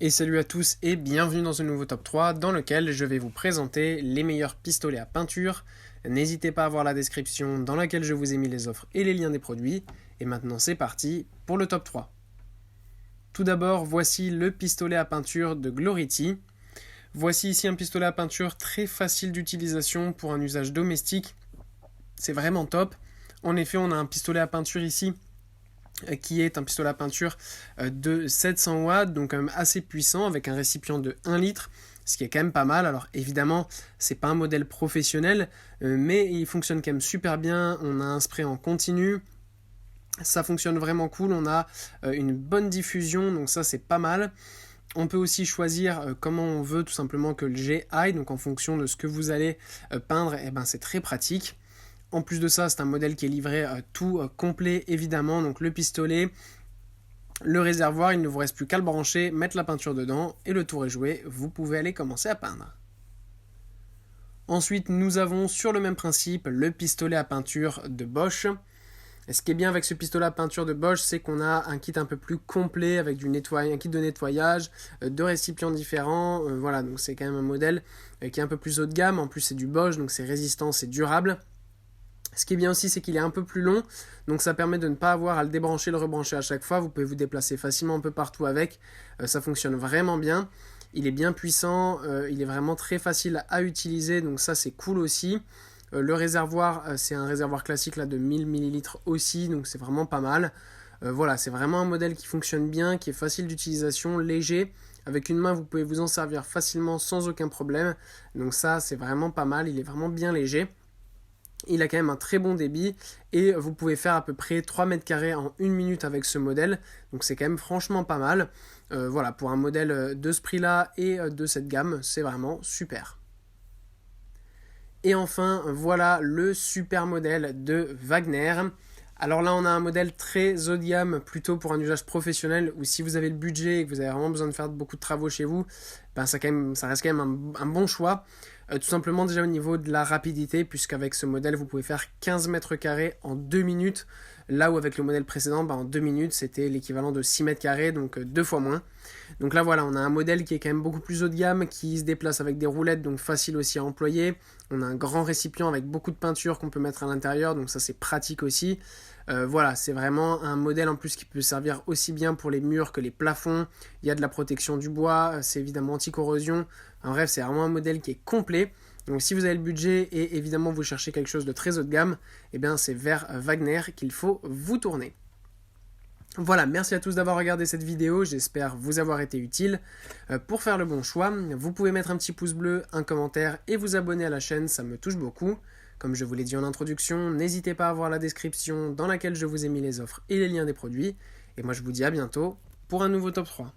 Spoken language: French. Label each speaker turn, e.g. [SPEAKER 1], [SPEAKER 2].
[SPEAKER 1] Et salut à tous et bienvenue dans ce nouveau top 3 dans lequel je vais vous présenter les meilleurs pistolets à peinture. N'hésitez pas à voir la description dans laquelle je vous ai mis les offres et les liens des produits. Et maintenant c'est parti pour le top 3. Tout d'abord, voici le pistolet à peinture de Glority. Voici ici un pistolet à peinture très facile d'utilisation pour un usage domestique. C'est vraiment top. En effet, on a un pistolet à peinture ici qui est un pistolet à peinture de 700 watts, donc quand même assez puissant, avec un récipient de 1 litre, ce qui est quand même pas mal. Alors évidemment, c'est pas un modèle professionnel, mais il fonctionne quand même super bien. On a un spray en continu, ça fonctionne vraiment cool, on a une bonne diffusion, donc ça c'est pas mal. On peut aussi choisir comment on veut tout simplement que le jet aille, donc en fonction de ce que vous allez peindre, et ben c'est très pratique. En plus de ça, c'est un modèle qui est livré tout complet évidemment, donc le pistolet, le réservoir, il ne vous reste plus qu'à le brancher, mettre la peinture dedans et le tour est joué, vous pouvez aller commencer à peindre. Ensuite, nous avons sur le même principe le pistolet à peinture de Bosch. Et ce qui est bien avec ce pistolet à peinture de Bosch, c'est qu'on a un kit un peu plus complet avec un kit de nettoyage, deux récipients différents. Voilà, donc c'est quand même un modèle qui est un peu plus haut de gamme. En plus, c'est du Bosch, donc c'est résistant, c'est durable. Ce qui est bien aussi, c'est qu'il est un peu plus long, donc ça permet de ne pas avoir à le débrancher, le rebrancher à chaque fois. Vous pouvez vous déplacer facilement un peu partout avec. Ça fonctionne vraiment bien. Il est bien puissant, il est vraiment très facile à utiliser, donc ça c'est cool aussi. Le réservoir, c'est un réservoir classique là, de 1000 ml aussi, donc c'est vraiment pas mal. Voilà, c'est vraiment un modèle qui fonctionne bien, qui est facile d'utilisation, léger. Avec une main, vous pouvez vous en servir facilement sans aucun problème. Donc ça, c'est vraiment pas mal, il est vraiment bien léger. Il a quand même un très bon débit et vous pouvez faire à peu près 3 mètres carrés en 1 minute avec ce modèle. Donc c'est quand même franchement pas mal. Voilà, pour un modèle de ce prix-là et de cette gamme, c'est vraiment super. Et enfin, voilà le super modèle de Wagner. Alors là, on a un modèle très haut de gamme, plutôt pour un usage professionnel, où si vous avez le budget et que vous avez vraiment besoin de faire beaucoup de travaux chez vous, ben ça reste quand même un bon choix. Tout simplement déjà au niveau de la rapidité, puisqu'avec ce modèle, vous pouvez faire 15 mètres carrés en 2 minutes, là où avec le modèle précédent, en 2 minutes, c'était l'équivalent de 6 mètres carrés, donc 2 fois moins. Donc là voilà, on a un modèle qui est quand même beaucoup plus haut de gamme, qui se déplace avec des roulettes, donc facile aussi à employer. On a un grand récipient avec beaucoup de peinture qu'on peut mettre à l'intérieur, donc ça c'est pratique aussi. Voilà, c'est vraiment un modèle en plus qui peut servir aussi bien pour les murs que les plafonds. Il y a de la protection du bois, c'est évidemment anti-corrosion. En bref, c'est vraiment un modèle qui est complet. Donc si vous avez le budget et évidemment vous cherchez quelque chose de très haut de gamme, eh bien c'est vers Wagner qu'il faut vous tourner. Voilà, merci à tous d'avoir regardé cette vidéo, j'espère vous avoir été utile. Pour faire le bon choix, vous pouvez mettre un petit pouce bleu, un commentaire et vous abonner à la chaîne, ça me touche beaucoup. Comme je vous l'ai dit en introduction, n'hésitez pas à voir la description dans laquelle je vous ai mis les offres et les liens des produits. Et moi je vous dis à bientôt pour un nouveau top 3.